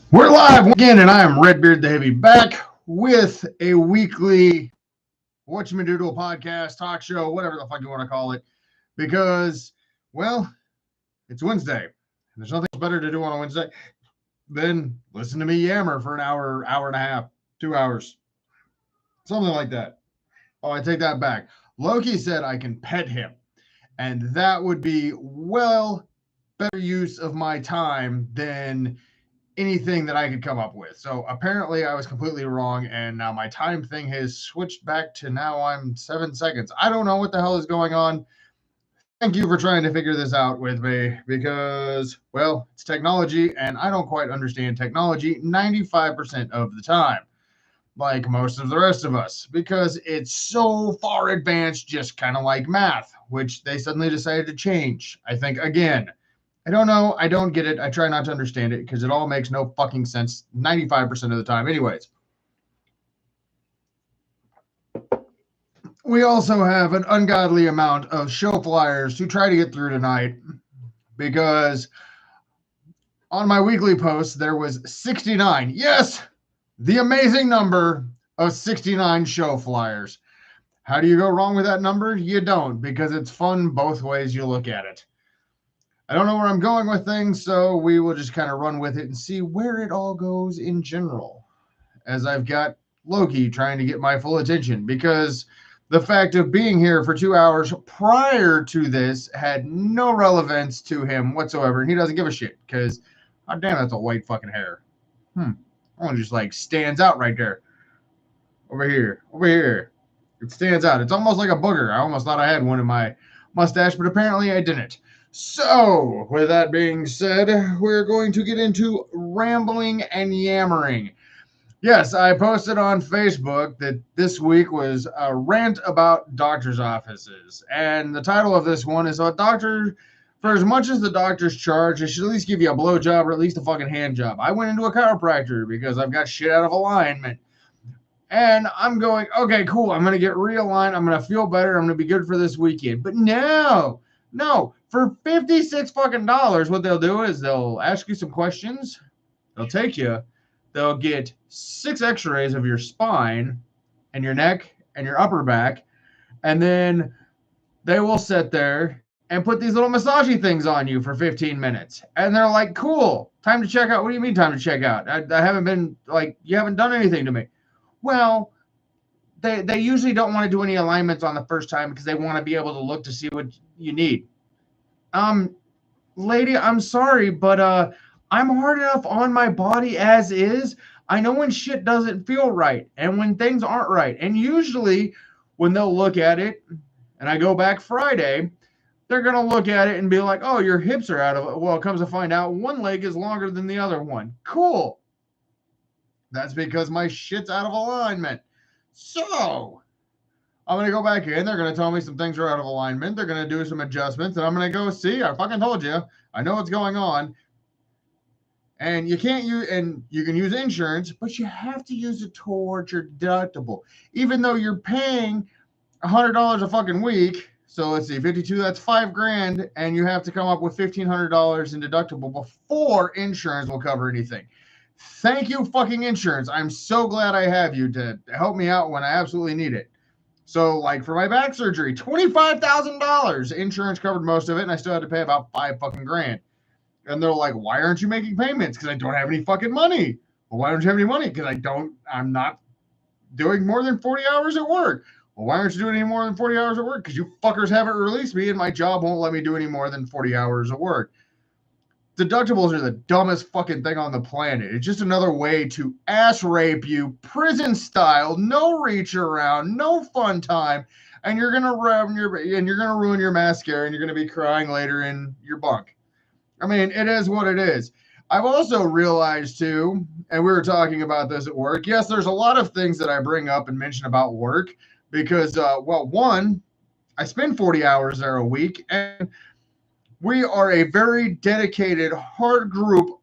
We're live again, and I am Redbeard the Heavy back with a weekly whatchamadoodle podcast, talk show, whatever the fuck you want to call it, because, well, it's Wednesday. And there's nothing better to do on a Wednesday than listen to me yammer for an hour, hour and a half, 2 hours, something like that. Oh, I take that back. Loki said I can pet him, and that would be, well, better use of my time than anything that I could come up with. So apparently I was completely wrong, and now my time thing has switched back to now I'm 7 seconds. I don't know what the hell is going on. Thank you for trying to figure this out with me because, well, it's technology, and I don't quite understand technology 95% of the time, like most of the rest of us, because it's so far advanced, just kind of like math, which they suddenly decided to change. I think again, I don't know. I don't get it. I try not to understand it because it all makes no fucking sense 95% of the time. Anyways, we also have an ungodly amount of show flyers to try to get through tonight because on my weekly post there was 69. Yes, the amazing number of 69 show flyers. How do you go wrong with that number? You don't, because it's fun both ways you look at it. I don't know where I'm going with things, so we will just kind of run with it and see where it all goes in general. As I've got Loki trying to get my full attention because the fact of being here for 2 hours prior to this had no relevance to him whatsoever, and he doesn't give a shit because, oh damn, that's a white fucking hair. One just like stands out right there. Over here, over here. It stands out. It's almost like a booger. I almost thought I had one in my mustache, but apparently I didn't. So, with that being said, we're going to get into rambling and yammering. Yes, I posted on Facebook that this week was a rant about doctor's offices. And the title of this one is a doctor, for as much as the doctors charge, they should at least give you a blowjob or at least a fucking hand job. I went into a chiropractor because I've got shit out of alignment. And I'm going, okay, cool. I'm going to get realigned. I'm going to feel better. I'm going to be good for this weekend. But no. For 56 fucking dollars, what they'll do is they'll ask you some questions. They'll take you. They'll get 6 x-rays of your spine and your neck and your upper back. And then they will sit there and put these little massagey things on you for 15 minutes. And they're like, cool, time to check out. What do you mean time to check out? I haven't been, like, you haven't done anything to me. Well, they usually don't want to do any alignments on the first time because they want to be able to look to see what you need. Lady, I'm sorry, but I'm hard enough on my body as is. I know when shit doesn't feel right and when things aren't right. And usually when they'll look at it, and I go back Friday, they're going to look at it and be like, oh, your hips are out of it. Well, it comes to find out one leg is longer than the other one. Cool. That's because my shit's out of alignment. So I'm going to go back in. They're going to tell me some things are out of alignment. They're going to do some adjustments. And I'm going to go, see, I fucking told you. I know what's going on. And you can't use, and you can use insurance, but you have to use it towards your deductible. Even though you're paying $100 a fucking week. So let's see, 52, that's $5,000. And you have to come up with $1,500 in deductible before insurance will cover anything. Thank you, fucking insurance. I'm so glad I have you to help me out when I absolutely need it. So, like for my back surgery, $25,000. Insurance covered most of it, and I still had to pay about $5 fucking grand. And they're like, why aren't you making payments? Because I don't have any fucking money. Well, why don't you have any money? Because I'm not doing more than 40 hours at work. Well, why aren't you doing any more than 40 hours at work? Because you fuckers haven't released me, and my job won't let me do any more than 40 hours of work. Deductibles are the dumbest fucking thing on the planet. It's just another way to ass rape you, prison style, no reach around, no fun time, and you're gonna ruin your mascara, and you're gonna be crying later in your bunk. I mean, it is what it is. I've also realized too, and we were talking about this at work. Yes, there's a lot of things that I bring up and mention about work because, one, I spend 40 hours there a week, and we are a very dedicated, hard-working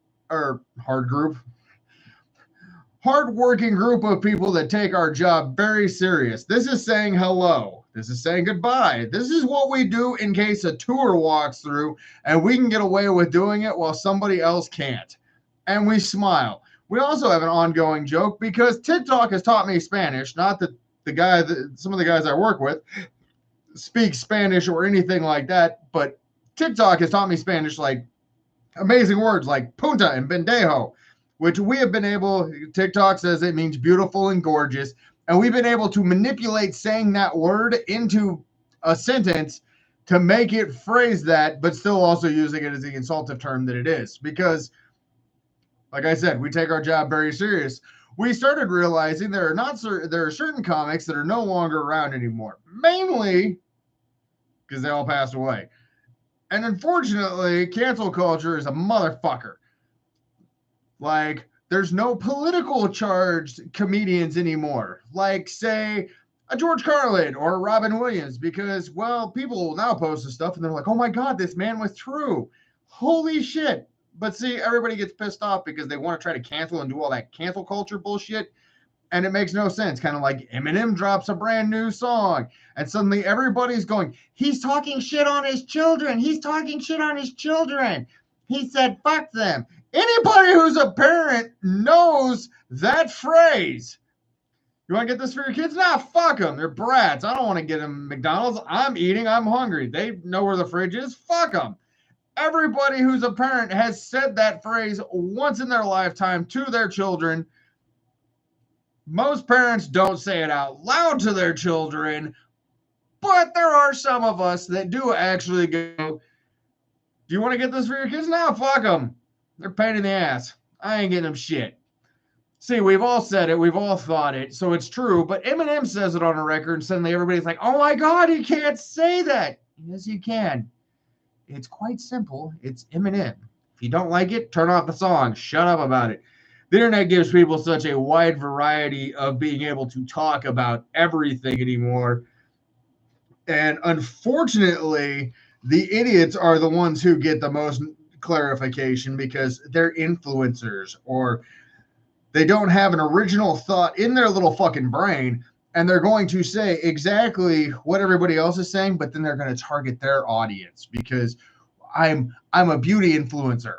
group of people that take our job very serious. This is saying hello. This is saying goodbye. This is what we do in case a tour walks through and we can get away with doing it while somebody else can't. And we smile. We also have an ongoing joke because TikTok has taught me Spanish. Not that some of the guys I work with speak Spanish or anything like that, but TikTok has taught me Spanish, like amazing words like punta and bendejo, which we have been able, TikTok says it means beautiful and gorgeous, and we've been able to manipulate saying that word into a sentence to make it phrase that, but still also using it as the insultive term that it is. Because, like I said, we take our job very serious. We started realizing there are certain comics that are no longer around anymore, mainly because they all passed away. And unfortunately, cancel culture is a motherfucker. Like, there's no political charged comedians anymore. Like, say, a George Carlin or a Robin Williams, because, well, people will now post this stuff and they're like, oh my God, this man was true. Holy shit. But see, everybody gets pissed off because they want to try to cancel and do all that cancel culture bullshit. And it makes no sense. Kind of like Eminem drops a brand new song, and suddenly everybody's going, he's talking shit on his children. He's talking shit on his children. He said, fuck them. Anybody who's a parent knows that phrase. You want to get this for your kids? Nah, fuck them. They're brats. I don't want to get them McDonald's. I'm eating. I'm hungry. They know where the fridge is. Fuck them. Everybody who's a parent has said that phrase once in their lifetime to their children. Most parents don't say it out loud to their children, but there are some of us that do actually go, do you want to get this for your kids? No, fuck them. They're a pain in the ass. I ain't getting them shit. See, we've all said it. We've all thought it. So it's true. But Eminem says it on a record, and suddenly everybody's like, oh my God, he can't say that. Yes, you can. It's quite simple. It's Eminem. If you don't like it, turn off the song. Shut up about it. The internet gives people such a wide variety of being able to talk about everything anymore. And unfortunately, the idiots are the ones who get the most clarification because they're influencers, or they don't have an original thought in their little fucking brain, and they're going to say exactly what everybody else is saying, but then they're going to target their audience because I'm a beauty influencer.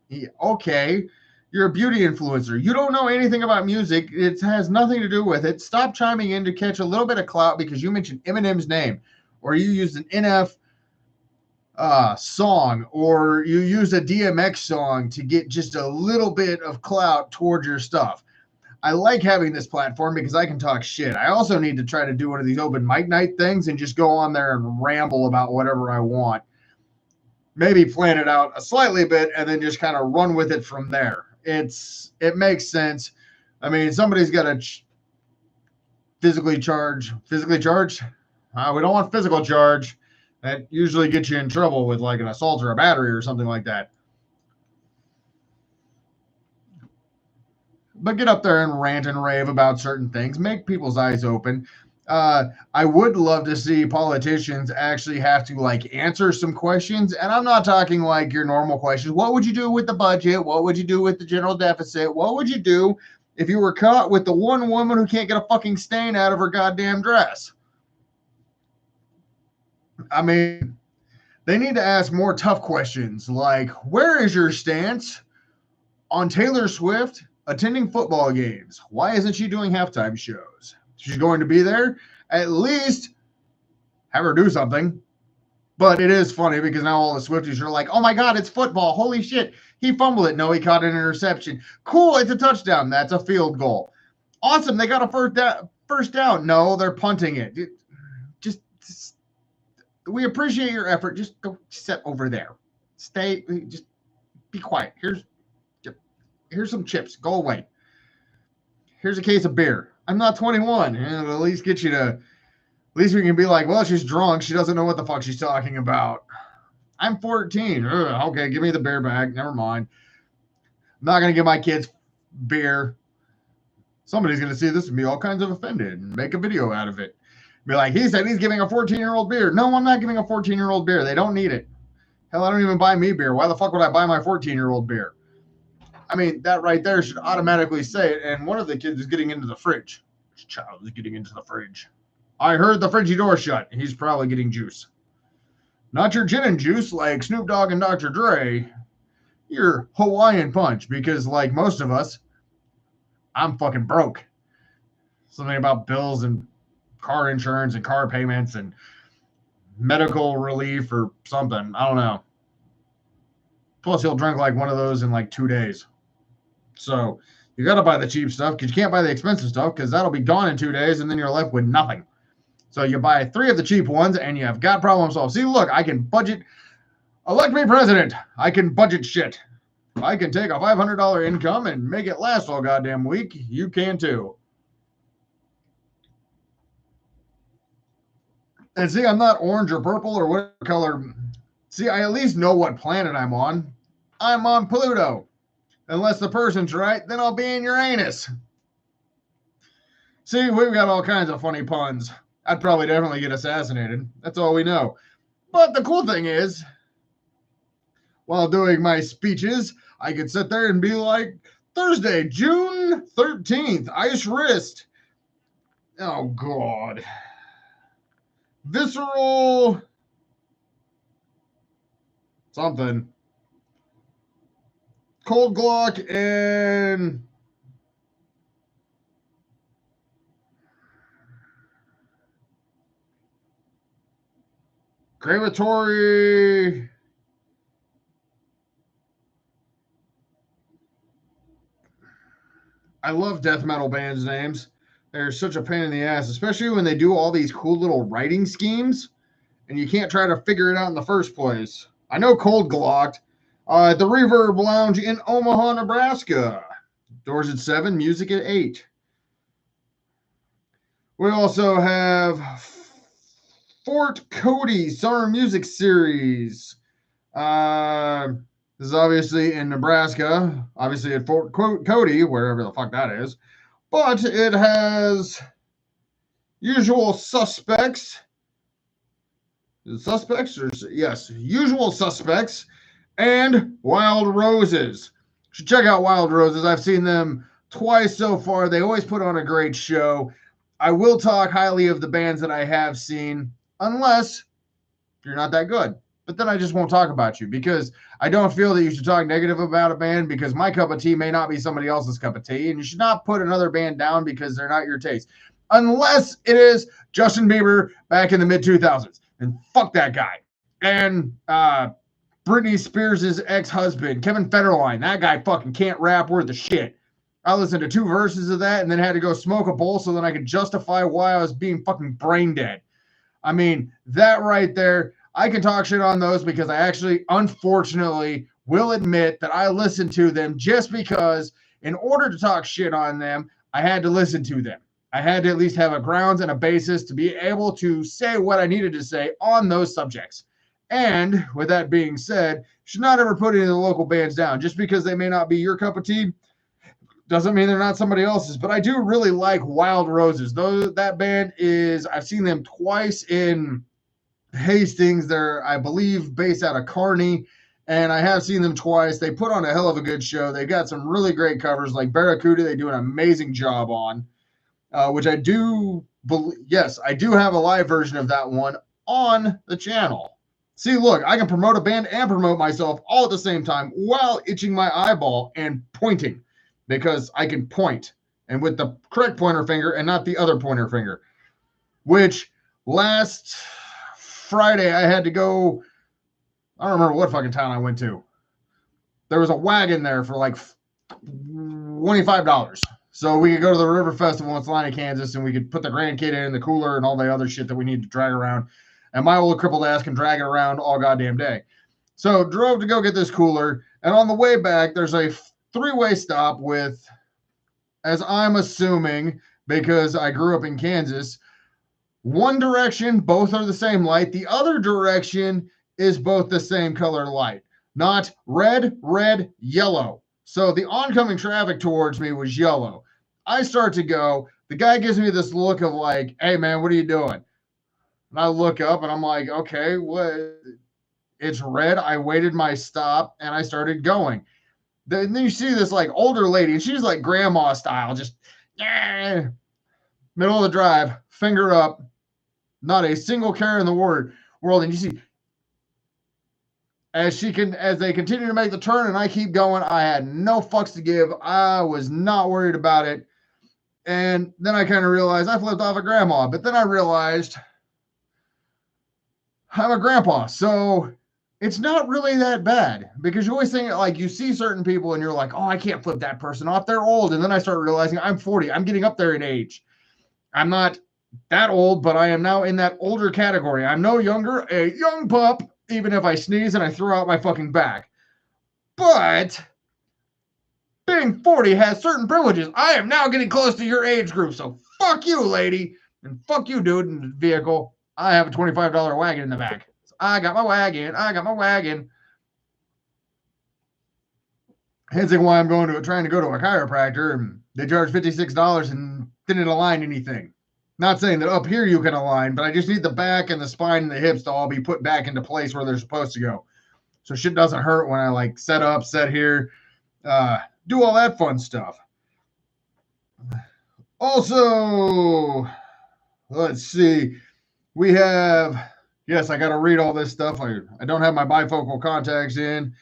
Yeah, okay, you're a beauty influencer. You don't know anything about music. It has nothing to do with it. Stop chiming in to catch a little bit of clout because you mentioned Eminem's name, or you used an NF song, or you used a DMX song to get just a little bit of clout towards your stuff. I like having this platform because I can talk shit. I also need to try to do one of these open mic night things and just go on there and ramble about whatever I want. Maybe plan it out a slightly bit and then just kind of run with it from there. It makes sense. I mean, somebody's got to physically charge. We don't want physical charge. That usually gets you in trouble with like an assault or a battery or something like that. But get up there and rant and rave about certain things. Make people's eyes open. I would love to see politicians actually have to like answer some questions. And I'm not talking like your normal questions. What would you do with the budget? What would you do with the general deficit? What would you do if you were caught with the one woman who can't get a fucking stain out of her goddamn dress? I mean, they need to ask more tough questions like, where is your stance on Taylor Swift attending football games? Why isn't she doing halftime shows? She's going to be there. At least have her do something. But it is funny because now all the Swifties are like, oh my God, it's football. Holy shit. He fumbled it. No, he caught an interception. Cool, it's a touchdown. That's a field goal. Awesome, they got a first down. No, they're punting it. Just we appreciate your effort. Just go sit over there. Just be quiet. Here's some chips. Go away. Here's a case of beer. I'm not 21. It'll at least get you to, at least we can be like, well, she's drunk. She doesn't know what the fuck she's talking about. I'm 14. Ugh, okay, give me the beer back. Never mind. I'm not going to give my kids beer. Somebody's going to see this and be all kinds of offended and make a video out of it. Be like, he said he's giving a 14-year-old beer. No, I'm not giving a 14-year-old beer. They don't need it. Hell, I don't even buy me beer. Why the fuck would I buy my 14-year-old beer? I mean, that right there should automatically say it. And one of the kids is getting into the fridge. This child is getting into the fridge. I heard the fridgy door shut. He's probably getting juice. Not your gin and juice like Snoop Dogg and Dr. Dre. your Hawaiian punch, because like most of us, I'm fucking broke. Something about bills and car insurance and car payments and medical relief or something. I don't know. Plus, he'll drink like one of those in like 2 days. So you got to buy the cheap stuff because you can't buy the expensive stuff because that'll be gone in 2 days and then you're left with nothing. So you buy 3 of the cheap ones and you have got problem solved. See, look, I can budget. Elect me president. I can budget shit. I can take a $500 income and make it last all goddamn week. You can too. And see, I'm not orange or purple or what color. See, I at least know what planet I'm on. I'm on Pluto. Unless the person's right, then I'll be in Uranus. See, we've got all kinds of funny puns. I'd probably definitely get assassinated. That's all we know. But the cool thing is, while doing my speeches, I could sit there and be like, Thursday, June 13th, ice wrist. Oh, God. Visceral something. Cold Glock and Gravatory. I love death metal bands' names. They're such a pain in the ass, especially when they do all these cool little writing schemes and you can't try to figure it out in the first place. I know Cold Glock. The Reverb Lounge in Omaha, Nebraska. Doors at 7, music at 8. We also have Fort Cody Summer Music Series. This is obviously in Nebraska, obviously at Fort Cody, wherever the fuck that is. But it has Usual Suspects. Suspects? Or, yes, Usual Suspects and Wild Roses. You should check out Wild Roses. I've seen them twice so far. They always put on a great show. I will talk highly of the bands that I have seen, unless you're not that good. But then I just won't talk about you because I don't feel that you should talk negative about a band because my cup of tea may not be somebody else's cup of tea. And you should not put another band down because they're not your taste. Unless it is Justin Bieber back in the mid-2000s. And fuck that guy. And Britney Spears' ex-husband, Kevin Federline. That guy fucking can't rap worth a shit. I listened to 2 verses of that and then had to go smoke a bowl so that I could justify why I was being fucking brain dead. I mean, that right there, I can talk shit on those because I actually, unfortunately, will admit that I listened to them just because in order to talk shit on them, I had to listen to them. I had to at least have a grounds and a basis to be able to say what I needed to say on those subjects. And with that being said, should not ever put any of the local bands down. Just because they may not be your cup of tea doesn't mean they're not somebody else's. But I do really like Wild Roses. Though that band is, I've seen them twice in Hastings. They're, I believe, based out of Kearney. And I have seen them twice. They put on a hell of a good show. They've got some really great covers like Barracuda. They do an amazing job on, which I do believe. Yes, I do have a live version of that one on the channel. See, look, I can promote a band and promote myself all at the same time while itching my eyeball and pointing because I can point and with the correct pointer finger and not the other pointer finger, which last Friday I had to go. I don't remember what fucking town I went to. There was a wagon there for like $25. So we could go to the River Festival in Salina, Kansas, and we could put the grandkid in the cooler and all the other shit that we need to drag around. And my old crippled ass can drag it around all goddamn day. So drove to go get this cooler. And on the way back, there's a 3-way stop with, as I'm assuming, because I grew up in Kansas, one direction, both are the same light. The other direction is both the same color light. Not red, red, yellow. So the oncoming traffic towards me was yellow. I start to go. The guy gives me this look of like, hey, man, what are you doing? And I look up and I'm like, okay, what? It's red. I waited my stop and I started going. Then you see this like older lady, and she's like grandma style, just middle of the drive, finger up, not a single care in the world. And you see as they continue to make the turn and I keep going, I had no fucks to give. I was not worried about it. And then I kind of realized I flipped off a grandma, but then I realized I'm a grandpa. So it's not really that bad because you always think like you see certain people and you're like, oh, I can't flip that person off. They're old. And then I start realizing I'm 40. I'm getting up there in age. I'm not that old, but I am now in that older category. I'm no younger, a young pup, even if I sneeze and I throw out my fucking back. But being 40 has certain privileges. I am now getting close to your age group. So fuck you, lady. And fuck you, dude, in the vehicle. I have a $25 wagon in the back. So I got my wagon. Hence why I'm trying to go to a chiropractor and they charge $56 and didn't align anything. Not saying that up here you can align, but I just need the back and the spine and the hips to all be put back into place where they're supposed to go. So shit doesn't hurt when I like set up, set here, do all that fun stuff. Also, let's see. We have, yes, I got to read all this stuff. I don't have my bifocal contacts in.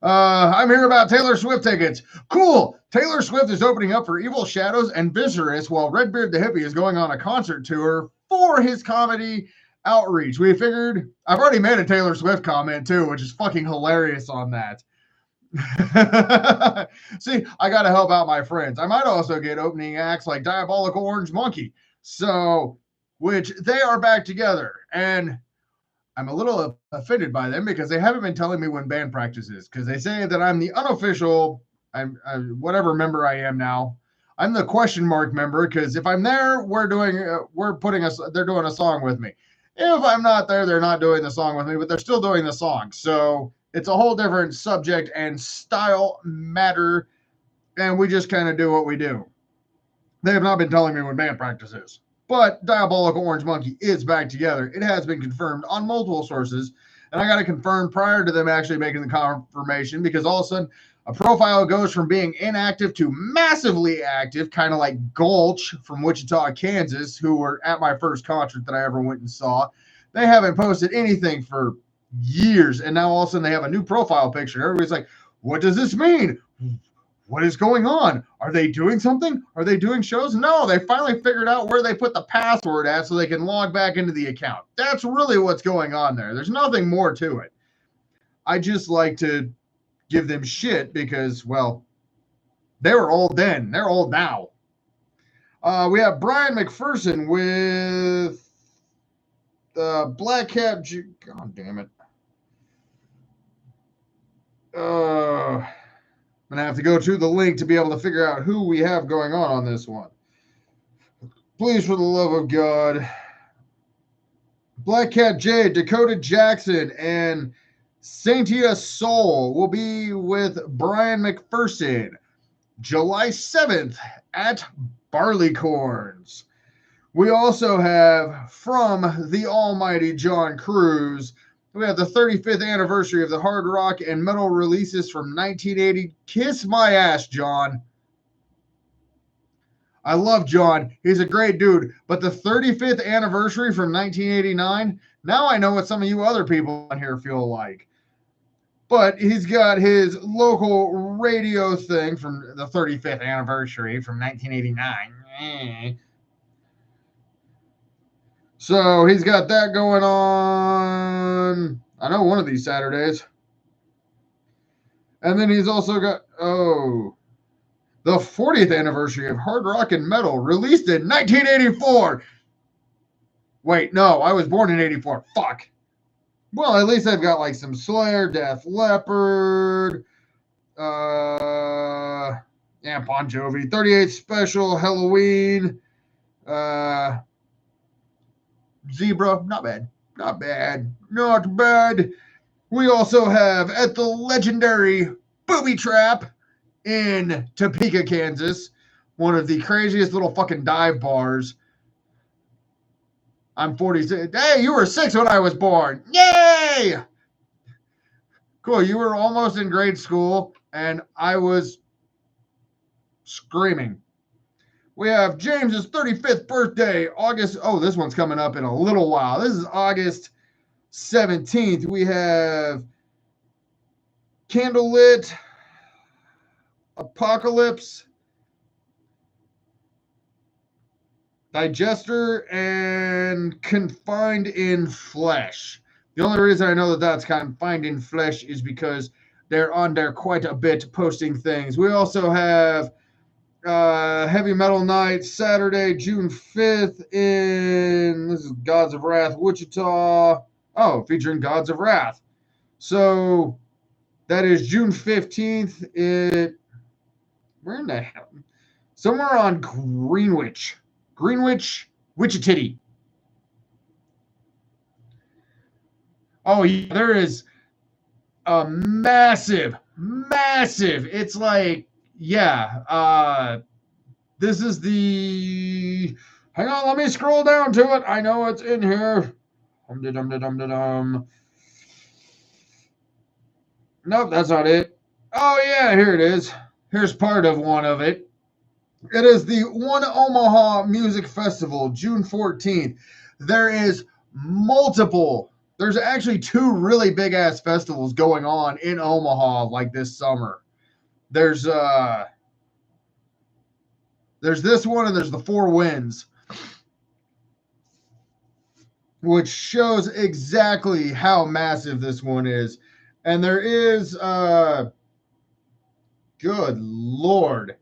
I'm here about Taylor Swift tickets. Cool. Taylor Swift is opening up for Evil Shadows and Viscerous while Redbeard the Hippie is going on a concert tour for his comedy outreach. We figured, I've already made a Taylor Swift comment too, which is fucking hilarious on that. See, I got to help out my friends. I might also get opening acts like Diabolical Orange Monkey. So, which they are back together. And I'm a little offended by them because they haven't been telling me when band practice is because they say that I'm the unofficial, I'm whatever member I am now. I'm the question mark member because if I'm there, they're doing a song with me. If I'm not there, they're not doing the song with me, but they're still doing the song. So it's a whole different subject and style matter, and we just kind of do what we do. They have not been telling me when band practice is. But Diabolical Orange Monkey is back together. It has been confirmed on multiple sources, and I got to confirm prior to them actually making the confirmation because all of a sudden a profile goes from being inactive to massively active, kind of like Gulch from Wichita, Kansas, who were at my first concert that I ever went and saw. They haven't posted anything for years, and now all of a sudden they have a new profile picture. Everybody's like, what does this mean? What is going on? Are they doing something? Are they doing shows? No, they finally figured out where they put the password at so they can log back into the account. That's really what's going on there. There's nothing more to it. I just like to give them shit because, well, they were old then. They're old now. We have Brian McPherson with Black Cap. God damn it. I'm going to have to go to the link to be able to figure out who we have going on this one. Please, for the love of God. Black Cat J, Dakota Jackson, and Saintia Soul will be with Brian McPherson July 7th at Barleycorns. We also have from the almighty John Cruz, we have the 35th anniversary of the hard rock and metal releases from 1980. Kiss my ass, John. I love John. He's a great dude. But the 35th anniversary from 1989, now I know what some of you other people on here feel like. But he's got his local radio thing from the 35th anniversary from 1989. So he's got that going on, I know, one of these Saturdays. And then he's also got, the 40th anniversary of Hard Rock and Metal, released in 1984. Wait, no, I was born in 84. Fuck. Well, at least they've got like some Slayer, Def Leppard, Bon Jovi, 38 Special, Halloween, Zebra, not bad. We also have at the legendary Booby Trap in Topeka, Kansas, one of the craziest little fucking dive bars. I'm 46. Hey, you were 6 when I was born. Yay! Cool, you were almost in grade school, and I was screaming. We have James's 35th birthday, August. Oh, this one's coming up in a little while. This is August 17th. We have Candlelit, Apocalypse, Digester, and Confined in Flesh. The only reason I know that that's Confined in Flesh is because they're on there quite a bit posting things. We also have Heavy Metal Night, Saturday, June 5th in, this is Gods of Wrath, Wichita. Oh, featuring Gods of Wrath. So that is June 15th. Where in the hell? Somewhere on Greenwich, Wichita. Oh, yeah, there is a massive. It's like, yeah. This is the. Hang on, let me scroll down to it. I know it's in here. Nope, that's not it. Oh, yeah, here it is. Here's part of one of it. It is the One Omaha Music Festival, June 14th. There is multiple. There's actually two really big ass festivals going on in Omaha like this summer. There's this one and there's the Four Winds, which shows exactly how massive this one is. And there is good lord.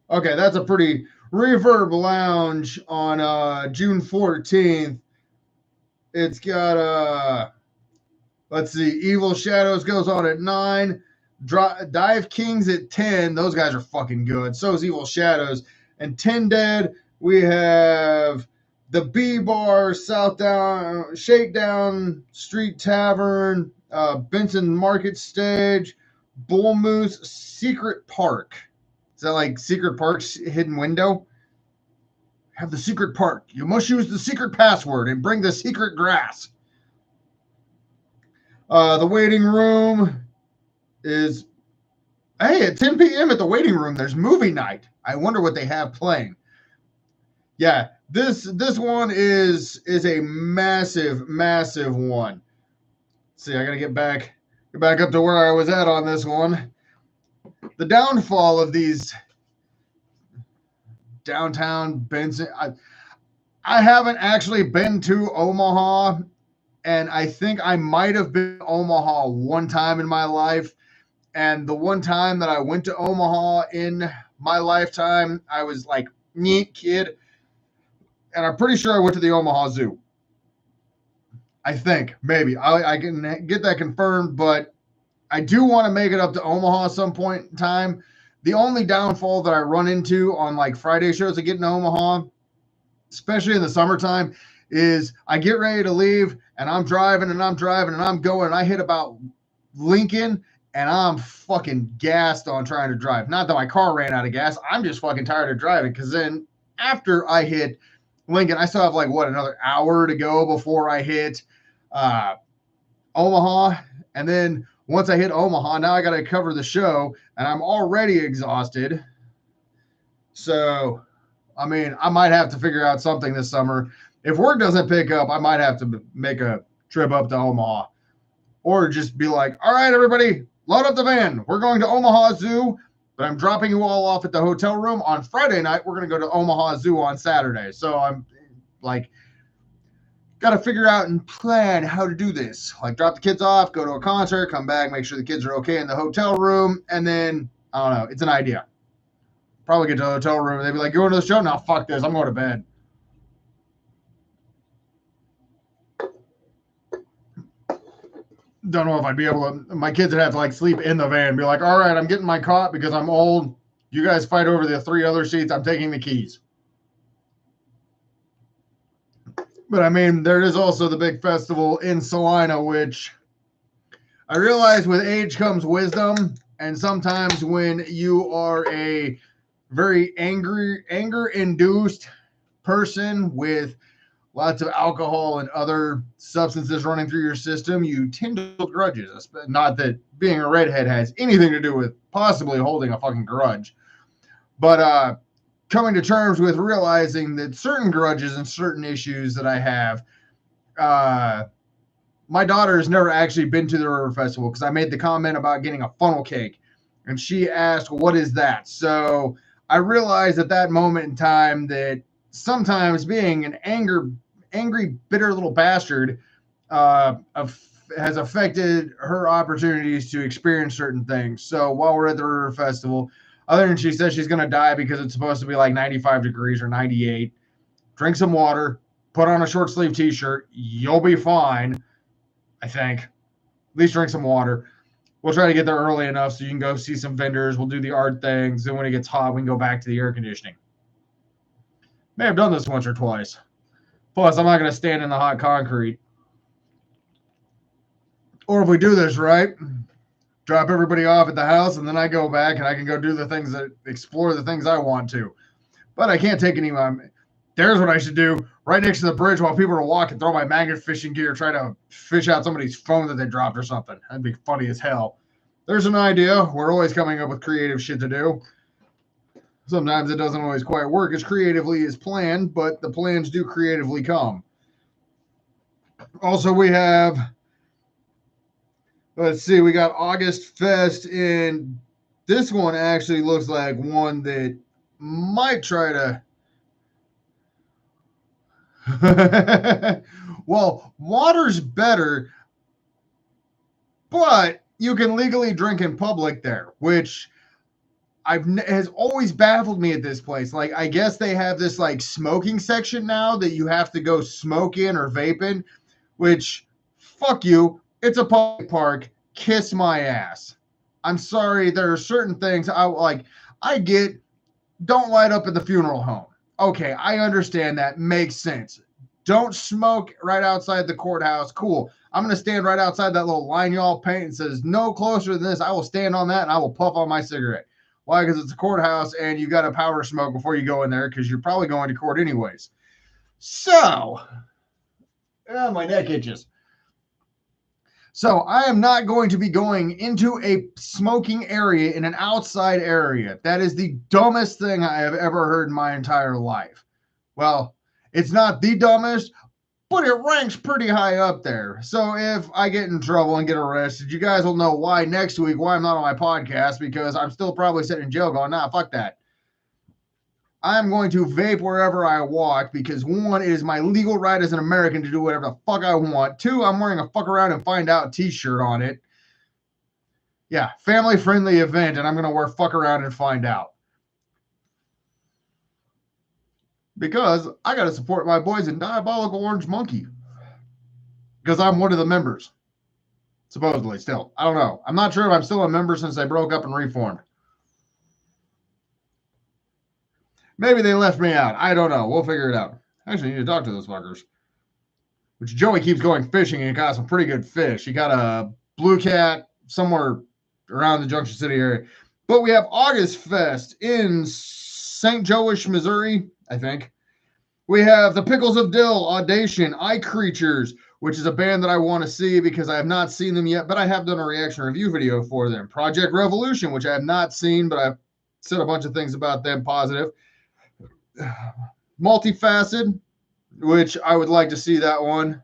Okay, that's a pretty Reverb Lounge on June 14th. It's got let's see, Evil Shadows goes on at 9, Dive Kings at 10. Those guys are fucking good. So is Evil Shadows. And 10 Dead, we have the B Bar, South Down, Shakedown, Street Tavern, Benson Market Stage, Bull Moose, Secret Park. Is that like Secret Park's hidden window? Have the secret park. You must use the secret password and bring the secret grass. The waiting room is, hey, at 10 p.m. at the waiting room, there's movie night. I wonder what they have playing. Yeah, this one is a massive one. Let's see, I gotta get back up to where I was at on this one. The downfall of these downtown Benson. I haven't actually been to Omaha, and I think I might have been to Omaha one time in my life. And the one time that I went to Omaha in my lifetime, I was like, neat kid. And I'm pretty sure I went to the Omaha Zoo. I think, maybe. I can get that confirmed, but I do want to make it up to Omaha at some point in time. The only downfall that I run into on like Friday shows that get in Omaha, especially in the summertime, is I get ready to leave and I'm driving and I'm going and I hit about Lincoln and I'm fucking gassed on trying to drive. Not that my car ran out of gas. I'm just fucking tired of driving because then after I hit Lincoln, I still have like another hour to go before I hit Omaha. And then once I hit Omaha, now I got to cover the show and I'm already exhausted. So, I mean, I might have to figure out something this summer. If work doesn't pick up, I might have to make a trip up to Omaha or just be like, all right, everybody, load up the van. We're going to Omaha Zoo, but I'm dropping you all off at the hotel room on Friday night. We're going to go to Omaha Zoo on Saturday. So I'm like, got to figure out and plan how to do this. Like drop the kids off, go to a concert, come back, make sure the kids are okay in the hotel room. And then, I don't know, it's an idea. Probably get to the hotel room and they'd be like, going to the show? No, fuck this. I'm going to bed. Don't know if I'd be able to. My kids would have to like sleep in the van and be like, all right, I'm getting my cot because I'm old. You guys fight over the 3 other seats. I'm taking the keys. But I mean, there is also the big festival in Salina, which I realize with age comes wisdom. And sometimes when you are a very anger-induced person with lots of alcohol and other substances running through your system, you tend to hold grudges. Not that being a redhead has anything to do with possibly holding a fucking grudge. But coming to terms with realizing that certain grudges and certain issues that I have my daughter has never actually been to the River Festival because I made the comment about getting a funnel cake. And she asked, what is that? So I realized at that moment in time that sometimes being an angry, bitter little bastard has affected her opportunities to experience certain things. So while we're at the River Festival, other than she says she's going to die because it's supposed to be like 95 degrees or 98, drink some water, put on a short sleeve t-shirt, you'll be fine, I think. At least drink some water. We'll try to get there early enough so you can go see some vendors. We'll do the art things. Then when it gets hot, we can go back to the air conditioning. May have done this once or twice. Plus, I'm not going to stand in the hot concrete. Or if we do this right, drop everybody off at the house, and then I go back and I can go do the things that explore the things I want to. But I can't take any of my. There's what I should do right next to the bridge while people are walking. Throw my magnet fishing gear, try to fish out somebody's phone that they dropped or something. That'd be funny as hell. There's an idea. We're always coming up with creative shit to do. Sometimes it doesn't always quite work as creatively as planned, but the plans do creatively come. Also, we have, let's see, we got August Fest, and this one actually looks like one that might try to. Well, water's better, but you can legally drink in public there, which has always baffled me at this place. Like, I guess they have this like smoking section now that you have to go smoke in or vape in, which fuck you. It's a public park. Kiss my ass. I'm sorry. There are certain things I like. I get. Don't light up at the funeral home. Okay, I understand that. Makes sense. Don't smoke right outside the courthouse. Cool. I'm going to stand right outside that little line y'all paint and says no closer than this. I will stand on that and I will puff on my cigarette. Why? Because it's a courthouse and you got to powder smoke before you go in there because you're probably going to court anyways. So, my neck itches. So I am not going to be going into a smoking area in an outside area. That is the dumbest thing I have ever heard in my entire life. Well, it's not the dumbest, but it ranks pretty high up there. So if I get in trouble and get arrested, you guys will know why next week, why I'm not on my podcast, because I'm still probably sitting in jail going, nah, fuck that. I'm going to vape wherever I walk because one, it is my legal right as an American to do whatever the fuck I want. Two, I'm wearing a fuck around and find out t-shirt on it. Yeah, family friendly event, and I'm going to wear fuck around and find out. Because I got to support my boys in Diabolical Orange Monkey. Because I'm one of the members. Supposedly, still. I don't know. I'm not sure if I'm still a member since they broke up and reformed. Maybe they left me out. I don't know. We'll figure it out. Actually, I need to talk to those fuckers. Which Joey keeps going fishing and he got some pretty good fish. He got a blue cat somewhere around the Junction City area. But we have August Fest in St. Joeish, Missouri, I think. We have the Pickles of Dill, Audition, Eye Creatures, which is a band that I want to see because I have not seen them yet, but I have done a reaction review video for them. Project Revolution, which I have not seen, but I've said a bunch of things about them positive. Multifaceted, which I would like to see that one.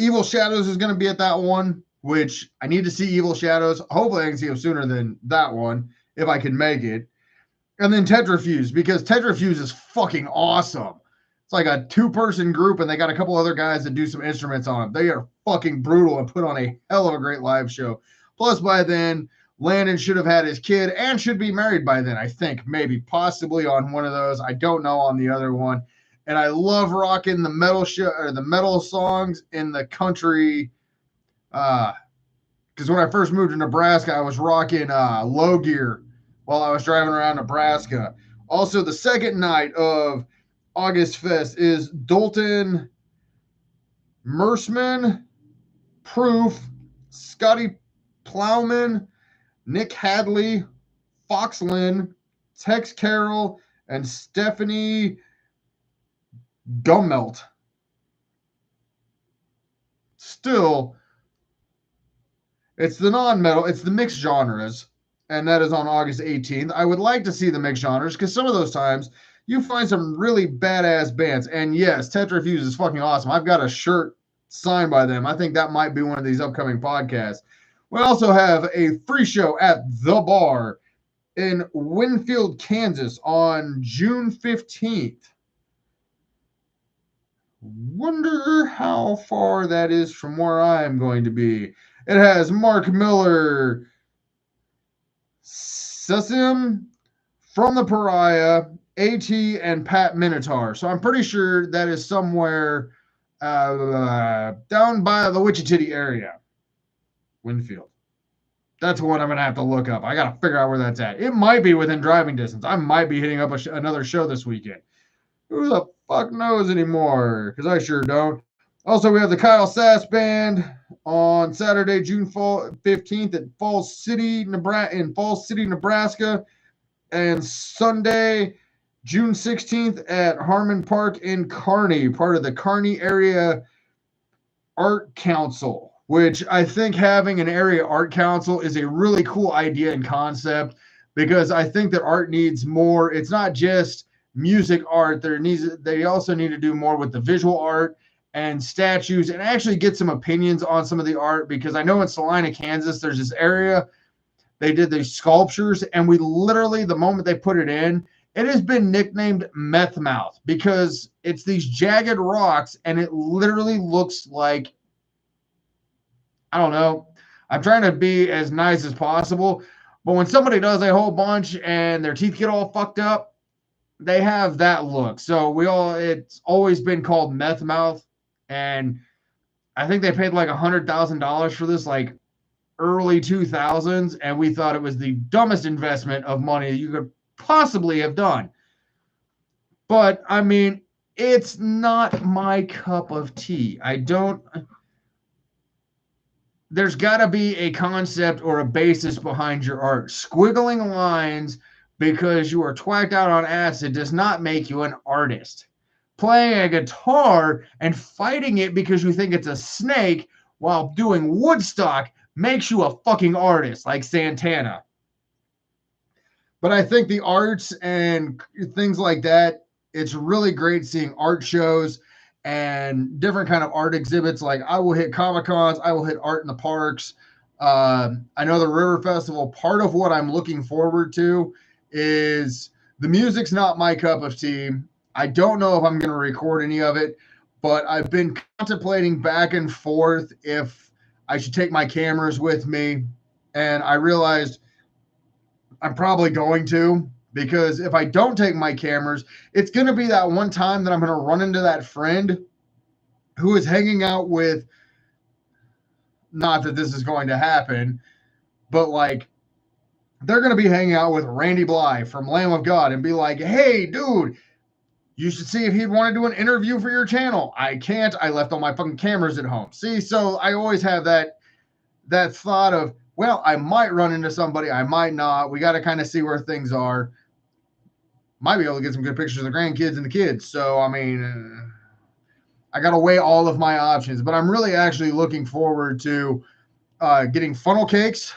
Evil Shadows is going to be at that one, which I need to see Evil Shadows. Hopefully I can see them sooner than that one, if I can make it. And then Tetrafuse, because Tetrafuse is fucking awesome. It's like a 2-person group, and they got a couple other guys that do some instruments on them. They are fucking brutal and put on a hell of a great live show. Plus, by then, Landon should have had his kid and should be married by then, I think. Maybe, possibly on one of those. I don't know on the other one. And I love rocking the metal or the metal songs in the country. Because when I first moved to Nebraska, I was rocking Low Gear while I was driving around Nebraska. Also, the second night of August Fest is Dalton Mersman, Proof, Scotty Plowman, Nick Hadley, Foxlin, Tex Carroll, and Stephanie Gummelt. Still, it's the non-metal, it's the mixed genres, and that is on August 18th. I would like to see the mixed genres because some of those times you find some really badass bands. And yes, Tetrafuse is fucking awesome. I've got a shirt signed by them. I think that might be one of these upcoming podcasts. We also have a free show at The Bar in Winfield, Kansas on June 15th. Wonder how far that is from where I'm going to be. It has Mark Miller, Sesim, From the Pariah, AT, and Pat Minotaur. So I'm pretty sure that is somewhere down by the Wichita area. Winfield. That's one I'm going to have to look up. I got to figure out where that's at. It might be within driving distance. I might be hitting up another show this weekend. Who the fuck knows anymore? Because I sure don't. Also, we have the Kyle Sass Band on Saturday, June 15th at Falls City, Nebraska. And Sunday, June 16th at Harmon Park in Kearney, part of the Kearney Area Art Council, which I think having an area art council is a really cool idea and concept, because I think that art needs more. It's not just music art. They also need to do more with the visual art and statues, and actually get some opinions on some of the art, because I know in Salina, Kansas, there's this area they did these sculptures, and we literally, the moment they put it in, it has been nicknamed Meth Mouth, because it's these jagged rocks and it literally looks like, I don't know, I'm trying to be as nice as possible, but when somebody does a whole bunch and their teeth get all fucked up, they have that look. So it's always been called Meth Mouth, and I think they paid like $100,000 for this, like early 2000s, and we thought it was the dumbest investment of money you could possibly have done. But I mean, it's not my cup of tea. There's got to be a concept or a basis behind your art. Squiggling lines because you are twacked out on acid does not make you an artist. Playing a guitar and fighting it because you think it's a snake while doing Woodstock makes you a fucking artist, like Santana. But I think the arts and things like that, it's really great seeing art shows and different kind of art exhibits. Like, I will hit Comic-Cons, I will hit Art in the Parks. I know the River Festival, part of what I'm looking forward to is the music's not my cup of tea. I don't know if I'm going to record any of it, but I've been contemplating back and forth if I should take my cameras with me. And I realized I'm probably going to, because if I don't take my cameras, it's going to be that one time that I'm going to run into that friend who is hanging out with, not that this is going to happen, but like, they're going to be hanging out with Randy Bly from Lamb of God and be like, hey, dude, you should see if he'd want to do an interview for your channel. I can't. I left all my fucking cameras at home. See, so I always have that thought of, well, I might run into somebody, I might not. We got to kind of see where things are. Might be able to get some good pictures of the grandkids and the kids. So, I mean, I got to weigh all of my options. But I'm really actually looking forward to getting funnel cakes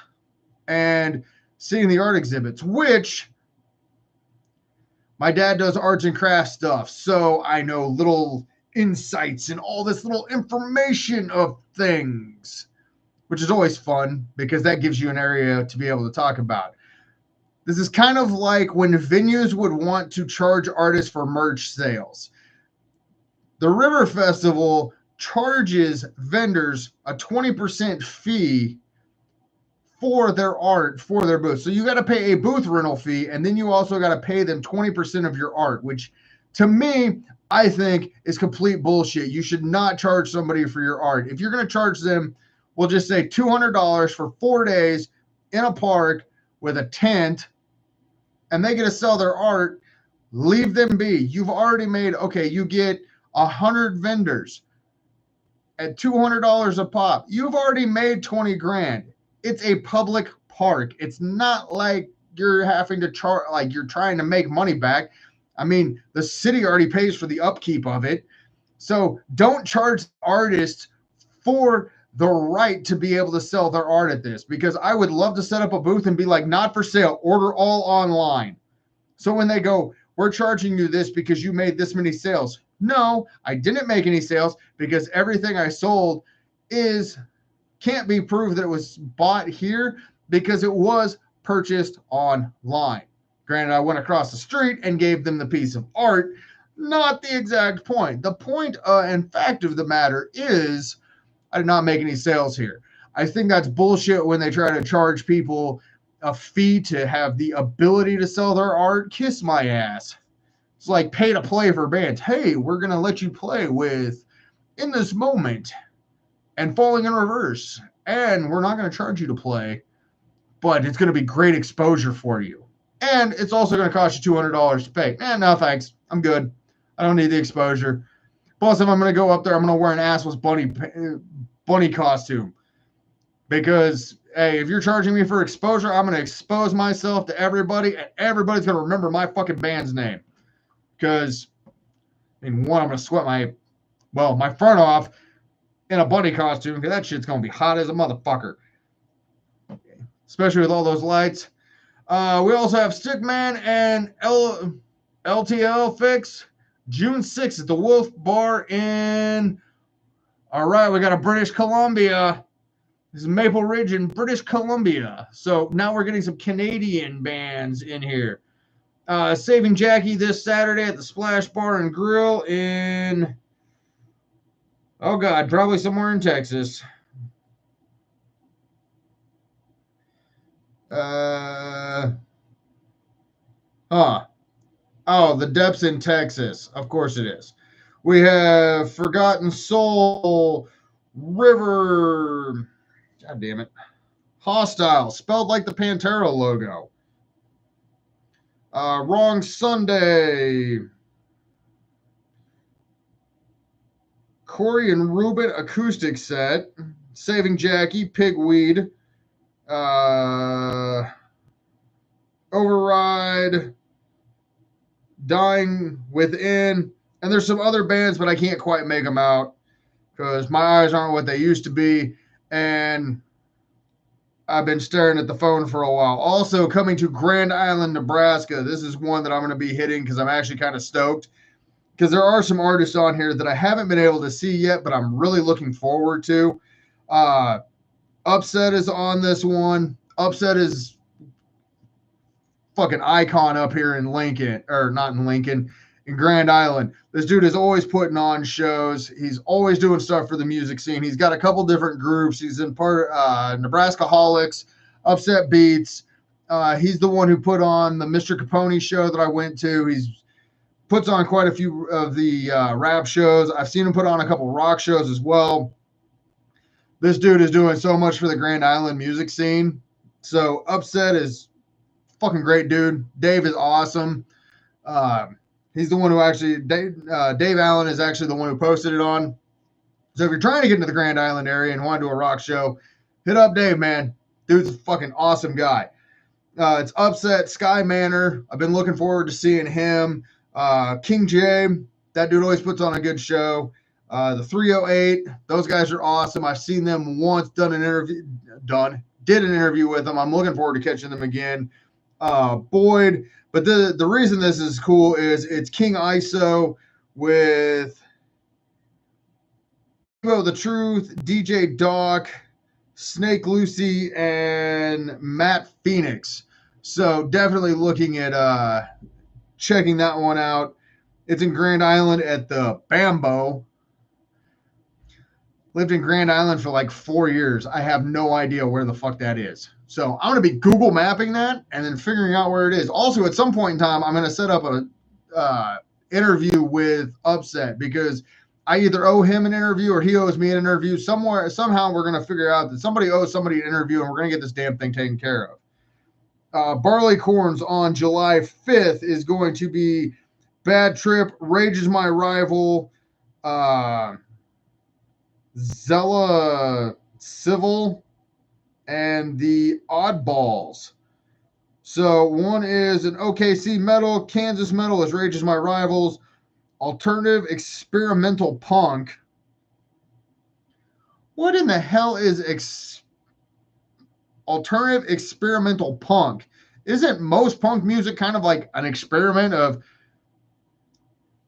and seeing the art exhibits, which my dad does arts and crafts stuff. So I know little insights and all this little information of things, which is always fun because that gives you an area to be able to talk about. This is kind of like when venues would want to charge artists for merch sales. The River Festival charges vendors a 20% fee for their art, for their booth. So you got to pay a booth rental fee, and then you also got to pay them 20% of your art, which to me, I think is complete bullshit. You should not charge somebody for your art. If you're going to charge them, we'll just say $200 for 4 days in a park with a tent, and they get to sell their art, leave them be. You've already made, okay, you get 100 vendors at $200 a pop. You've already made 20 grand. It's a public park. It's not like you're having to charge, like you're trying to make money back. I mean, the city already pays for the upkeep of it. So don't charge artists for the right to be able to sell their art at this, because I would love to set up a booth and be like, not for sale, order all online. So when they go, we're charging you this because you made this many sales. No, I didn't make any sales because everything I sold can't be proved that it was bought here because it was purchased online. Granted, I went across the street and gave them the piece of art. Not the exact point. The point and fact of the matter is I did not make any sales here. I think that's bullshit when they try to charge people a fee to have the ability to sell their art. Kiss my ass. It's like pay to play for bands. Hey, we're going to let you play with In This Moment and Falling in Reverse. And we're not going to charge you to play, but it's going to be great exposure for you. And it's also going to cost you $200 to pay. No thanks. I'm good. I don't need the exposure. Plus, if I'm going to go up there, I'm going to wear an assless bunny costume. Because, hey, if you're charging me for exposure, I'm going to expose myself to everybody, and everybody's going to remember my fucking band's name. Because, I'm going to sweat my front off in a bunny costume, because that shit's going to be hot as a motherfucker. Especially with all those lights. We also have Stickman and LTL Fix. June 6th at the Wolf Bar in... All right, we got a British Columbia. This is Maple Ridge in British Columbia. So now we're getting some Canadian bands in here. Saving Jackie this Saturday at the Splash Bar and Grill in... Oh, God, probably somewhere in Texas. Oh, the Depths in Texas. Of course it is. We have Forgotten Soul, River, God damn it, Hostile, spelled like the Pantera logo. Wrong Sunday, Corey and Ruben acoustic set, Saving Jackie, Pigweed, Override, Dying Within, and there's some other bands, but I can't quite make them out because my eyes aren't what they used to be, and I've been staring at the phone for a while. Also coming to Grand Island, Nebraska. This is one that I'm going to be hitting because I'm actually kind of stoked because there are some artists on here that I haven't been able to see yet, but I'm really looking forward to. Upset is on this one. Upset is fucking icon up here in Lincoln, or not in Lincoln, in Grand Island. This dude is always putting on shows. He's always doing stuff for the music scene. He's got a couple different groups. He's in part Nebraska Holics, Upset Beats. He's the one who put on the Mr. Capone show that I went to. He's puts on quite a few of the rap shows. I've seen him put on a couple rock shows as well. This dude is doing so much for the Grand Island music scene. So Upset is fucking great, dude. Dave is awesome. He's the one who actually, Dave Allen is actually the one who posted it on. So if you're trying to get into the Grand Island area and want to do a rock show, hit up Dave, man. Dude's a fucking awesome guy. It's Upset, Sky Manor. I've been looking forward to seeing him. King J, that dude always puts on a good show. The 308, those guys are awesome. I've seen them once, did an interview with them. I'm looking forward to catching them again. Boyd, but the reason this is cool is it's King ISO with The Truth, DJ Doc, Snake Lucy, and Matt Phoenix. So definitely looking at checking that one out. It's in Grand Island at the Bambo. Lived in Grand Island for like 4 years. I have no idea where the fuck that is. So I'm going to be Google mapping that and then figuring out where it is. Also, at some point in time, I'm going to set up a interview with Upset because I either owe him an interview or he owes me an interview. Somehow we're going to figure out that somebody owes somebody an interview and we're going to get this damn thing taken care of. Barleycorns on July 5th is going to be Bad Trip, Rage is My Rival, Zella Civil, and the Oddballs. So one is an OKC metal, Kansas metal is Rage is My Rivals, alternative experimental punk. What in the hell is alternative experimental punk? Isn't most punk music kind of like an experiment of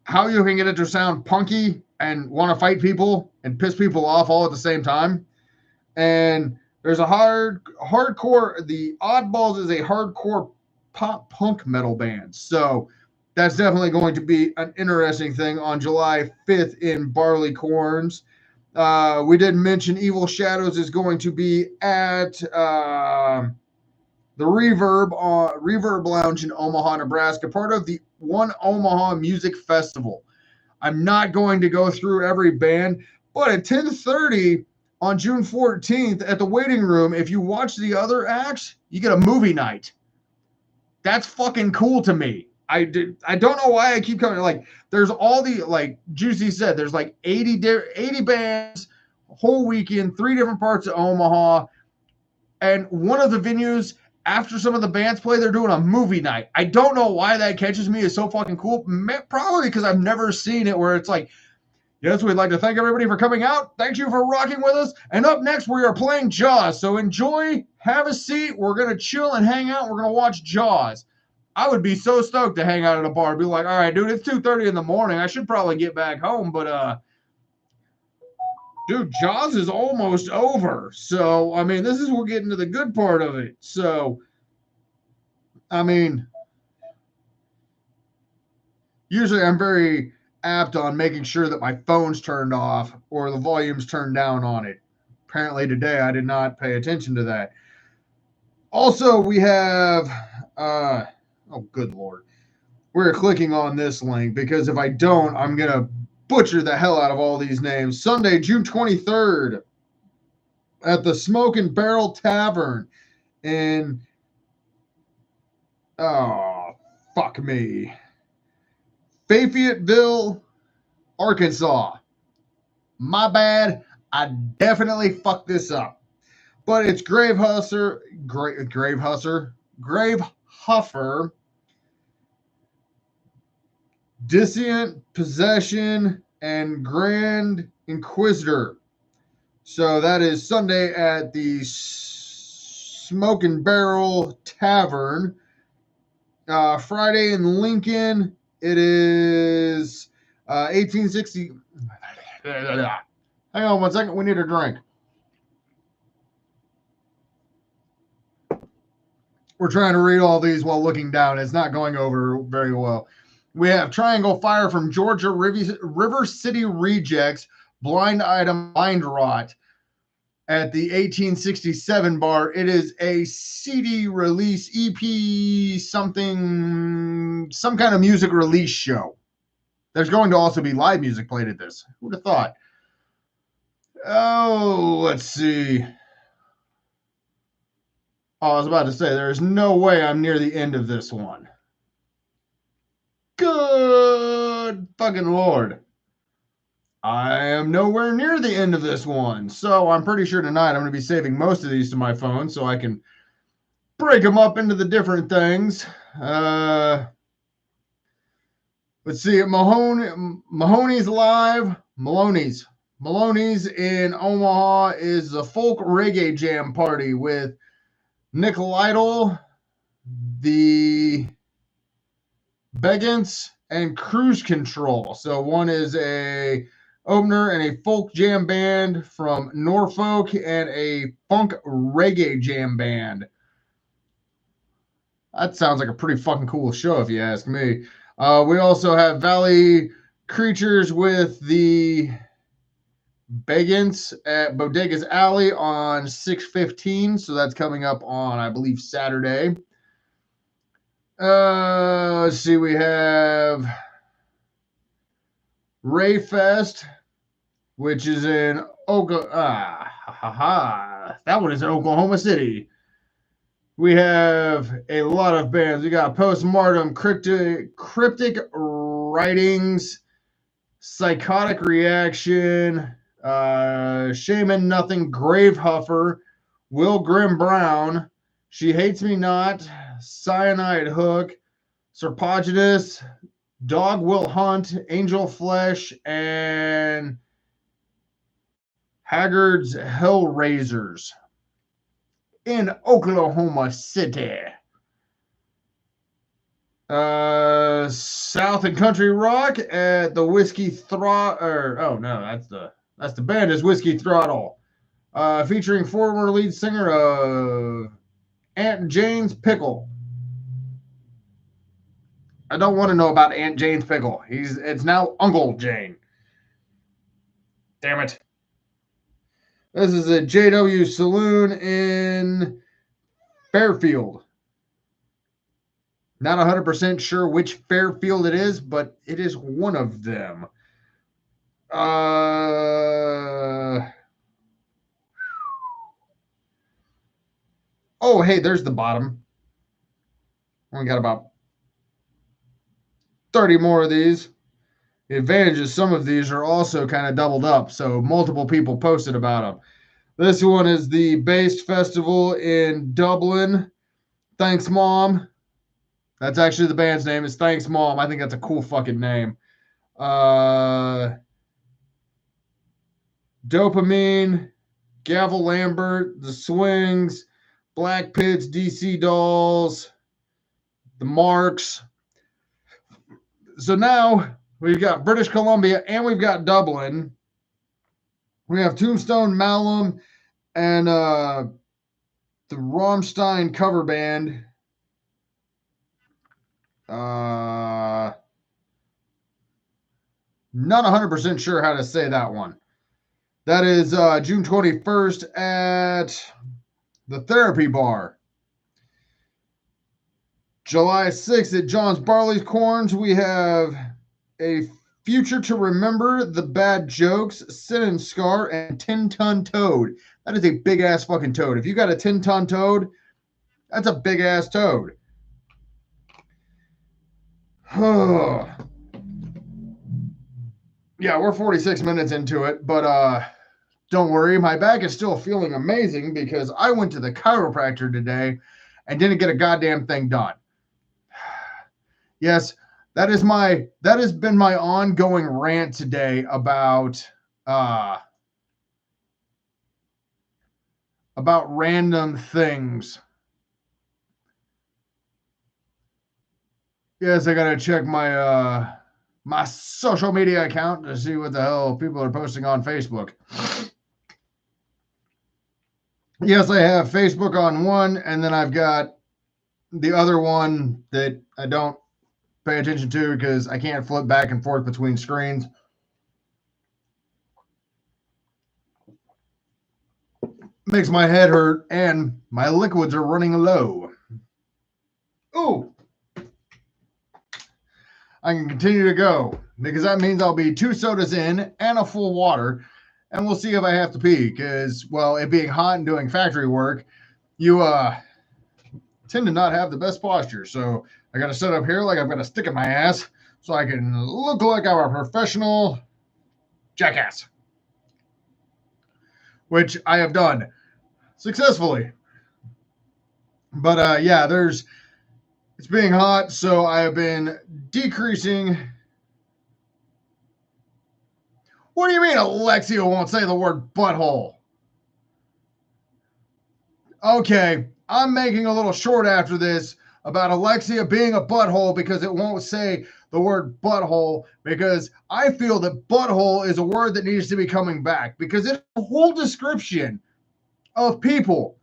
how you can get it to sound punky and want to fight people and piss people off all at the same time. And there's a hardcore. The Oddballs is a hardcore pop punk metal band. So that's definitely going to be an interesting thing on July 5th in Barleycorns. We did mention Evil Shadows is going to be at the Reverb Lounge in Omaha, Nebraska, part of the One Omaha Music Festival. I'm not going to go through every band, but at 10:30 on June 14th at the waiting room, if you watch the other acts, you get a movie night. That's fucking cool to me. I don't know why I keep coming. Like, there's all the, like Juicy said, there's like 80 bands, whole weekend, 3 different parts of Omaha. And one of the venues, after some of the bands play, they're doing a movie night. I don't know why that catches me. It's so fucking cool. Probably because I've never seen it where it's like, yes, we'd like to thank everybody for coming out. Thank you for rocking with us. And up next, we are playing Jaws. So enjoy, have a seat. We're going to chill and hang out. We're going to watch Jaws. I would be so stoked to hang out at a bar. Be like, all right, dude, it's 2:30 in the morning. I should probably get back home. But, dude, Jaws is almost over. So, I mean, this is, we're getting to the good part of it. So, I mean, usually I'm very apt on making sure that my phone's turned off or the volume's turned down on it. Apparently today I did not pay attention to that. Also, we have, oh, good Lord. We're clicking on this link because if I don't, I'm going to butcher the hell out of all these names. Sunday, June 23rd at the Smoke and Barrel Tavern in, oh, fuck me, Fayetteville, Arkansas. My bad. I definitely fucked this up. But it's Grave Huffer, Dissent, Possession, and Grand Inquisitor. So that is Sunday at the Smoke and Barrel Tavern. Friday in Lincoln, it is 1860. Hang on one second. We need a drink. We're trying to read all these while looking down. It's not going over very well. We have Triangle Fire from Georgia, River City Rejects, Blind Item, Mind Rot at the 1867 bar. It is a CD release, EP, something, some kind of music release show. There's going to also be live music played at this. Who would have thought? Oh, let's see. Oh, I was about to say, there's no way I'm near the end of this one. Good fucking Lord. I am nowhere near the end of this one. So I'm pretty sure tonight I'm going to be saving most of these to my phone so I can break them up into the different things. Let's see. Mahoney's Live. Maloney's in Omaha is a folk reggae jam party with Nick Lytle, the Beggins, and Cruise Control. So one is a opener and a folk jam band from Norfolk and a funk reggae jam band. That sounds like a pretty fucking cool show if you ask me. We also have Valley Creatures with the Beggins at Bodegas Alley on 6/15. So that's coming up on, I believe, Saturday. Let's see. We have Rayfest, which is in that one is in Oklahoma City. We have a lot of bands. We got Postmortem, Cryptic Writings, Psychotic Reaction, Shaman Nothing, Grave Huffer, Will Grim Brown, She Hates Me Not, Cyanide Hook, Serpogenous, Dog Will Hunt, Angel Flesh, and Haggard's Hellraisers in Oklahoma City. South and Country Rock at the Whiskey Throttle. Oh no, that's the band is Whiskey Throttle. Featuring former lead singer of Aunt Jane's Pickle. I don't want to know about Aunt Jane's Pickle. It's now Uncle Jane. Damn it. This is a JW Saloon in Fairfield. Not 100% sure which Fairfield it is, but it is one of them. Oh, hey, there's the bottom. Only got about 30 more of these. The advantage is some of these are also kind of doubled up, so multiple people posted about them. This one is the Based Festival in Dublin. Thanks, Mom. That's actually the band's name. Is Thanks, Mom. I think that's a cool fucking name. Dopamine, Gavel Lambert, The Swings, Black Pits, DC Dolls, The Marks. So now we've got British Columbia and we've got Dublin. We have Tombstone, Malum, and the Rammstein cover band. Not 100% sure how to say that one. That is June 21st at the Therapy Bar. July 6th at John's Barley's Corns, we have A Future to Remember, The Bad Jokes, Sin and Scar, and 10-Ton Toad. That is a big-ass fucking toad. If you got a 10-ton toad, that's a big-ass toad. Yeah, we're 46 minutes into it, but don't worry, my back is still feeling amazing because I went to the chiropractor today and didn't get a goddamn thing done. Yes, that has been my ongoing rant today about random things. Yes, I gotta check my my social media account to see what the hell people are posting on Facebook. Yes, I have Facebook on one, and then I've got the other one that I don't pay attention to because I can't flip back and forth between screens. Makes my head hurt, and my liquids are running low. Ooh. I can continue to go because that means I'll be 2 sodas in and a full water, and we'll see if I have to pee because, well, it being hot and doing factory work, you tend to not have the best posture. So I got to sit up here like I've got a stick in my ass so I can look like I'm a professional jackass, which I have done successfully. But yeah, it's being hot, so I have been decreasing. What do you mean Alexia won't say the word butthole? Okay, I'm making a little short after this about Alexia being a butthole because it won't say the word butthole, because I feel that butthole is a word that needs to be coming back because it's a whole description of people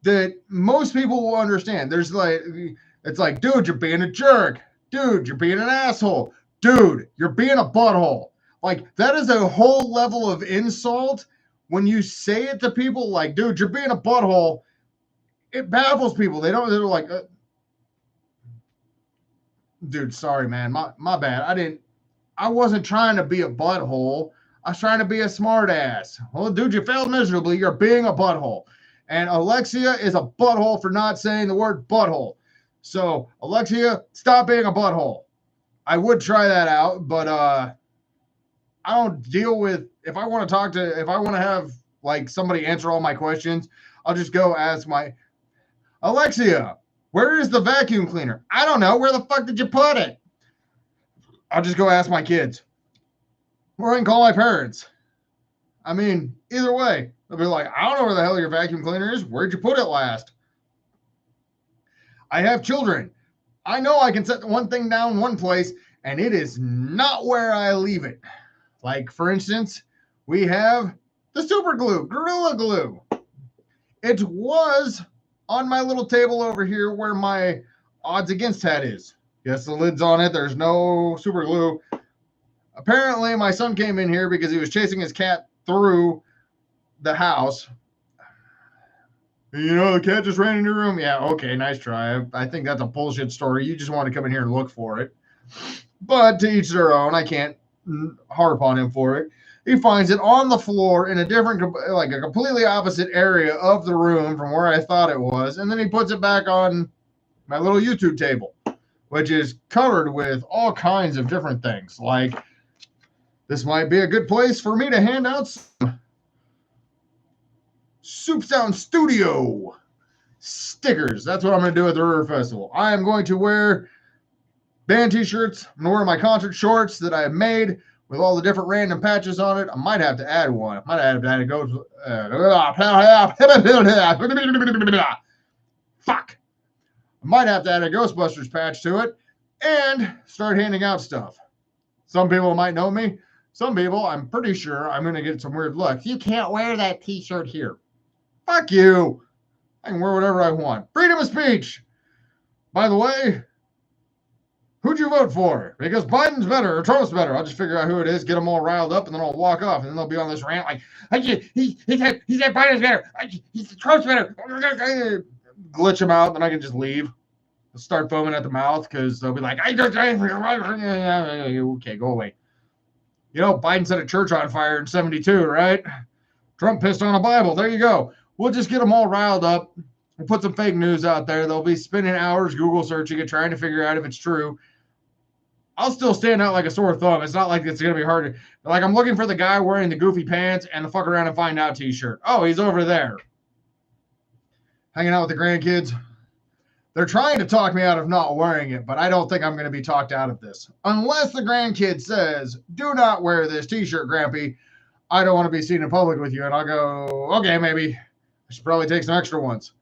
that most people will understand. It's like, dude, you're being a jerk. Dude, you're being an asshole. Dude, you're being a butthole. Like, that is a whole level of insult. When you say it to people like, dude, you're being a butthole, it baffles people. They're like, dude, sorry, man. My bad. I wasn't trying to be a butthole. I was trying to be a smart ass. Well, dude, you failed miserably. You're being a butthole. And Alexia is a butthole for not saying the word butthole. So, Alexia, stop being a butthole. I would try that out, but I don't deal with, if I want to have like somebody answer all my questions, I'll just go ask my Alexia, where is the vacuum cleaner? I don't know. Where the fuck did you put it? I'll just go ask my kids. Or I can call my parents. I mean, either way, they'll be like, I don't know where the hell your vacuum cleaner is. Where'd you put it last? I have children. I know I can set one thing down one place, and it is not where I leave it. Like, for instance, we have the super glue, Gorilla Glue. It was on my little table over here where my odds against hat is. Yes, the lid's on it. There's no super glue. Apparently, my son came in here because he was chasing his cat through the house. You know, the cat just ran in your room. Yeah, okay, nice try. I think that's a bullshit story. You just want to come in here and look for it. But to each their own. I can't harp on him for it. He finds it on the floor in a different, like a completely opposite area of the room from where I thought it was. And then he puts it back on my little YouTube table, which is covered with all kinds of different things. Like, this might be a good place for me to hand out some Soup Sound Studio stickers. That's what I'm going to do at the River Festival. I am going to wear band t-shirts. I'm going to wear my concert shorts that I have made with all the different random patches on it. I might have to add one. I might have to add a ghost. Fuck. I might have to add a Ghostbusters patch to it and start handing out stuff. Some people might know me. Some people, I'm pretty sure I'm going to get some weird looks. You can't wear that t-shirt here. Fuck you. I can wear whatever I want. Freedom of speech. By the way, who'd you vote for? Because Biden's better or Trump's better. I'll just figure out who it is, get them all riled up, and then I'll walk off. And then they'll be on this rant like, he said Biden's better. He said Trump's better. Glitch them out, then I can just leave. Start foaming at the mouth because they'll be like, okay, go away. You know, Biden set a church on fire in 72, right? Trump pissed on a Bible. There you go. We'll just get them all riled up. We'll put some fake news out there. They'll be spending hours Google searching it, trying to figure out if it's true. I'll still stand out like a sore thumb. It's not like it's going to be hard. Like, I'm looking for the guy wearing the goofy pants and the fuck around and find out t-shirt. Oh, he's over there. Hanging out with the grandkids. They're trying to talk me out of not wearing it, but I don't think I'm going to be talked out of this. Unless the grandkid says, do not wear this t-shirt, Grampy. I don't want to be seen in public with you. And I'll go, okay, maybe. I should probably take some extra ones.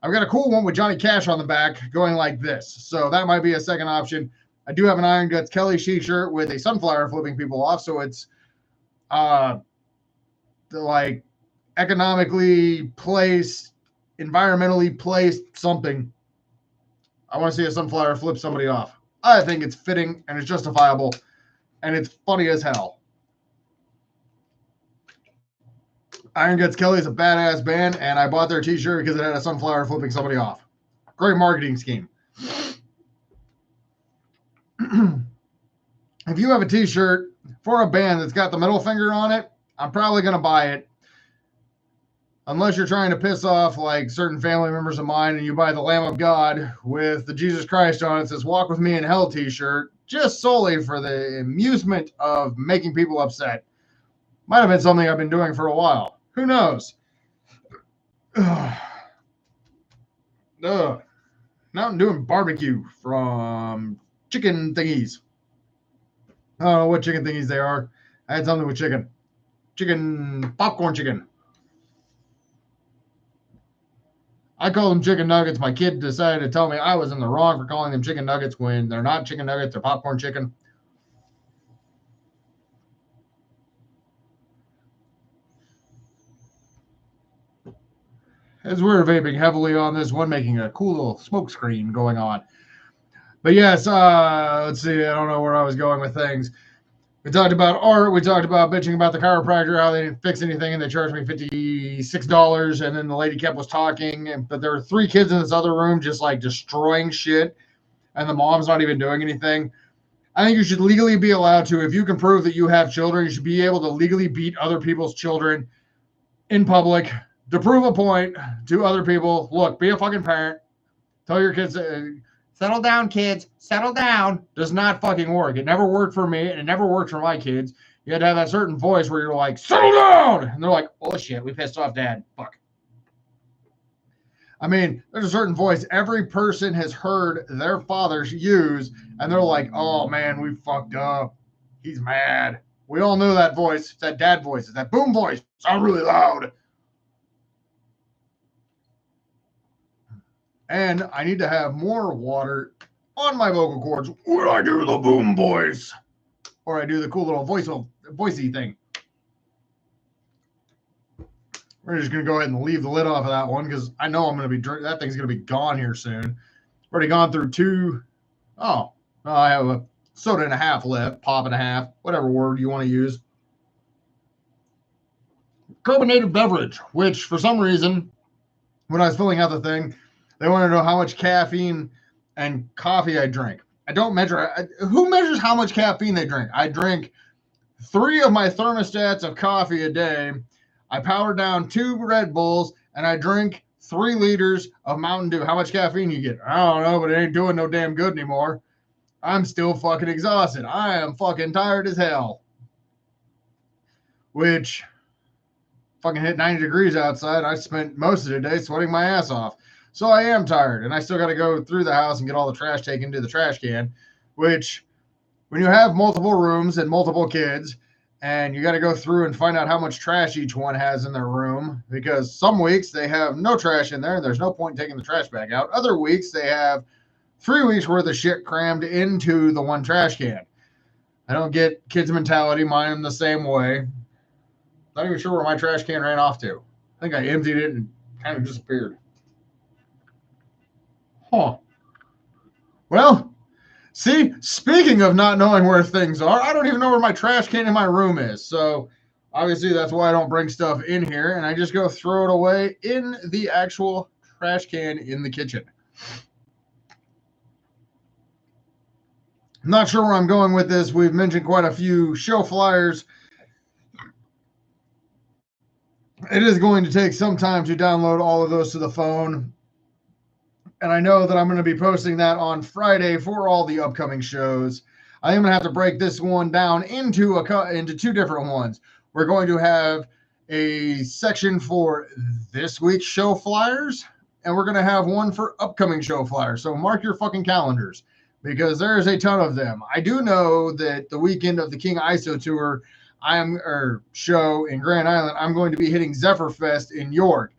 I've got a cool one with Johnny Cash on the back going like this. So that might be a second option. I do have an Iron Guts Kelly t-shirt with a sunflower flipping people off. So it's like economically placed, environmentally placed something. I want to see a sunflower flip somebody off. I think it's fitting and it's justifiable and it's funny as hell. Iron Guts Kelly is a badass band, and I bought their t-shirt because it had a sunflower flipping somebody off. Great marketing scheme. If you have a t-shirt for a band that's got the middle finger on it, I'm probably going to buy it. Unless you're trying to piss off like certain family members of mine and you buy the Lamb of God with the Jesus Christ on it, says Walk With Me in Hell t-shirt, just solely for the amusement of making people upset. Might have been something I've been doing for a while. Who knows? Now I'm doing barbecue from chicken thingies. I don't know what chicken thingies they are. I had something with chicken. Chicken, popcorn chicken. I call them chicken nuggets. My kid decided to tell me I was in the wrong for calling them chicken nuggets when they're not chicken nuggets, they're popcorn chicken. As we're vaping heavily on this one, making a cool little smoke screen going on. But yes, let's see. I don't know where I was going with things. We talked about art. We talked about bitching about the chiropractor, how they didn't fix anything, and they charged me $56. And then the lady kept was talking, but there were 3 kids in this other room just like destroying shit, and the mom's not even doing anything. I think you should legally be allowed to, if you can prove that you have children, you should be able to legally beat other people's children in public to prove a point to other people. Look, be a fucking parent. Tell your kids, settle down, kids. Settle down. Does not fucking work. It never worked for me, and it never worked for my kids. You had to have that certain voice where you're like, settle down! And they're like, oh shit, we pissed off dad. Fuck. I mean, there's a certain voice every person has heard their fathers use, and they're like, oh man, we fucked up. He's mad. We all know that voice. It's that dad voice. It's that boom voice. Sound really loud. And I need to have more water on my vocal cords when I do the boom voice, or I do the cool little voicey thing. We're just gonna go ahead and leave the lid off of that one because I know I'm gonna be that thing's gonna be gone here soon. Already gone through two. Oh, I have a soda and a half left, pop and a half, whatever word you want to use. Carbonated beverage, which for some reason, when I was filling out the thing, they want to know how much caffeine and coffee I drink. I don't measure. Who measures how much caffeine they drink? I drink 3 of my thermostats of coffee a day. I power down 2 Red Bulls, and I drink 3 liters of Mountain Dew. How much caffeine you get? I don't know, but it ain't doing no damn good anymore. I'm still fucking exhausted. I am fucking tired as hell. Which, fucking hit 90 degrees outside. I spent most of the day sweating my ass off. So I am tired, and I still got to go through the house and get all the trash taken to the trash can, which, when you have multiple rooms and multiple kids, and you got to go through and find out how much trash each one has in their room, because some weeks they have no trash in there, and there's no point in taking the trash bag out. Other weeks they have 3 weeks worth of shit crammed into the one trash can. I don't get kids' mentality. Mine am the same way. Not even sure where my trash can ran off to. I think I emptied it and kind of disappeared. Huh. Well, see, speaking of not knowing where things are, I don't even know where my trash can in my room is. So obviously that's why I don't bring stuff in here, and I just go throw it away in the actual trash can in the kitchen. I'm not sure where I'm going with this. We've mentioned quite a few show flyers. It is going to take some time to download all of those to the phone. And I know that I'm going to be posting that on Friday for all the upcoming shows. I am going to have to break this one down into 2 different ones. We're going to have a section for this week's show flyers, and we're going to have one for upcoming show flyers. So mark your fucking calendars, because there is a ton of them. I do know that the weekend of the King ISO tour, show in Grand Island, I'm going to be hitting Zephyrfest in York.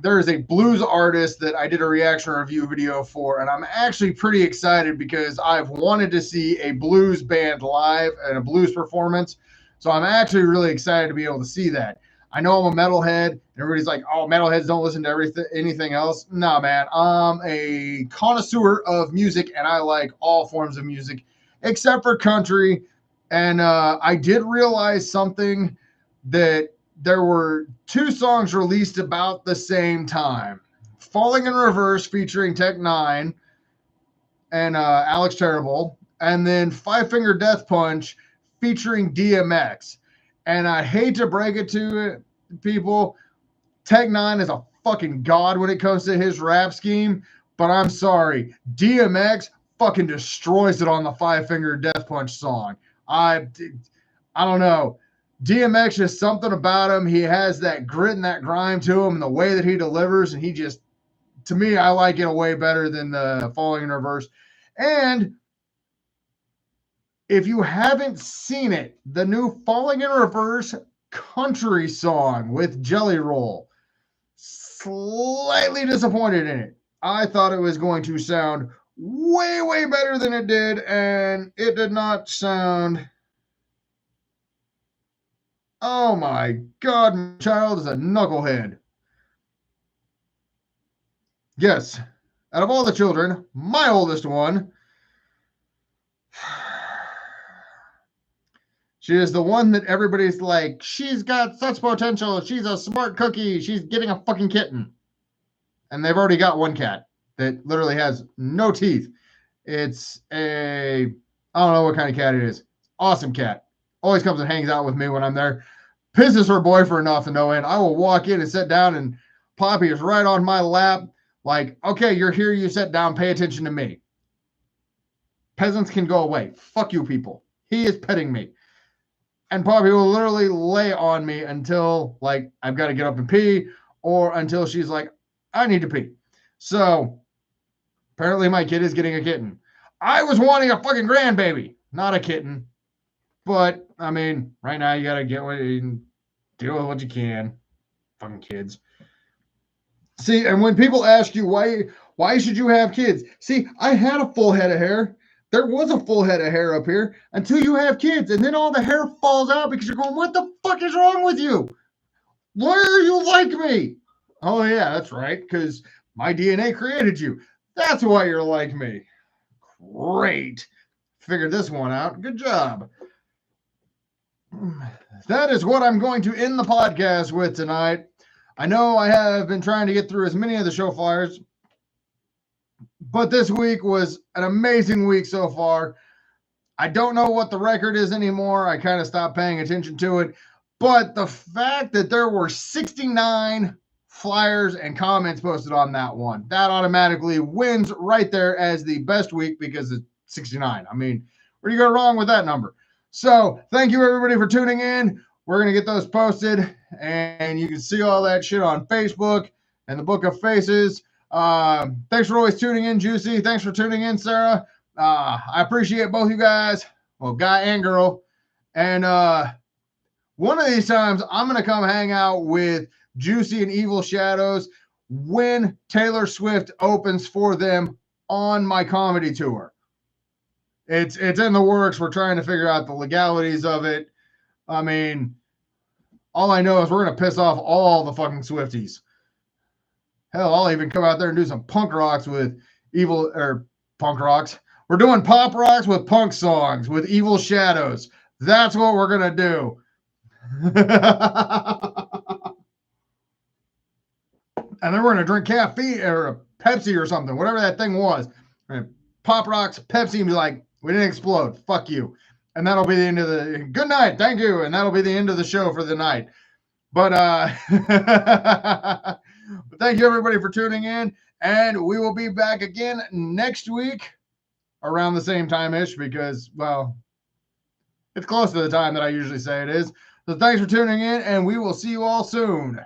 There is a blues artist that I did a reaction review video for, and I'm actually pretty excited because I've wanted to see a blues band live and a blues performance. So I'm actually really excited to be able to see that. I know I'm a metalhead, and everybody's like, oh, metalheads don't listen to anything else. No, man, I'm a connoisseur of music, and I like all forms of music except for country. And I did realize something, that there were 2 songs released about the same time. Falling in Reverse featuring Tech Nine and Alex Terrible, and then Five Finger Death Punch featuring DMX. And I hate to break it to people, Tech Nine is a fucking god when it comes to his rap scheme, but I'm sorry, DMX fucking destroys it on the Five Finger Death Punch song. I don't know. DMX, just something about him. He has that grit and that grime to him, and the way that he delivers, and he just, to me, I like it way better than the Falling in Reverse. And if you haven't seen it, the new Falling in Reverse country song with Jelly Roll, slightly disappointed in it. I thought it was going to sound way, way better than it did, and it did not sound. Oh my God, my child is a knucklehead. Yes, out of all the children, my oldest one, she is the one that everybody's like, she's got such potential. She's a smart cookie. She's getting a fucking kitten. And they've already got one cat that literally has no teeth. It's I don't know what kind of cat it is. Awesome cat. Always comes and hangs out with me when I'm there. Pisses her boyfriend off to no end. I will walk in and sit down, and Poppy is right on my lap. Like, okay, you're here. You sit down. Pay attention to me. Peasants can go away. Fuck you people. He is petting me. And Poppy will literally lay on me until, like, I've got to get up and pee, or until she's like, I need to pee. So apparently my kid is getting a kitten. I was wanting a fucking grandbaby, not a kitten. But, I mean, right now you got to get what you deal with what you can. Fucking kids. See, and when people ask you, why Why should you have kids? See, I had a full head of hair. There was a full head of hair up here until you have kids, and then all the hair falls out because you're going, what the fuck is wrong with you? Why are you like me? Oh, yeah, that's right, because my DNA created you. That's why you're like me. Great. Figured this one out. Good job. That is what I'm going to end the podcast with tonight. I know I have been trying to get through as many of the show flyers, but this week was an amazing week so far. I don't know what the record is anymore. I kind of stopped paying attention to it. But the fact that there were 69 flyers and comments posted on that one, that automatically wins right there as the best week because it's 69. I mean, where do you go wrong with that number? So thank you, everybody, for tuning in. We're going to get those posted, and you can see all that shit on Facebook and the Book of Faces. Thanks for always tuning in, Juicy. Thanks for tuning in, Sarah. I appreciate both you guys, well, guy and girl. And one of these times, I'm going to come hang out with Juicy and Evil Shadows when Taylor Swift opens for them on my comedy tour. It's in the works. We're trying to figure out the legalities of it. I mean, all I know is we're going to piss off all the fucking Swifties. Hell, I'll even come out there and do some punk rocks with Evil, or punk rocks. We're doing pop rocks with punk songs with Evil Shadows. That's what we're going to do. And then we're going to drink caffeine or Pepsi or something, whatever that thing was. Pop rocks, Pepsi, and be like, we didn't explode. Fuck you. And that'll be the end of the good night. Thank you. And that'll be the end of the show for the night. But thank you, everybody, for tuning in. And we will be back again next week around the same time-ish because, well, it's close to the time that I usually say it is. So thanks for tuning in, and we will see you all soon.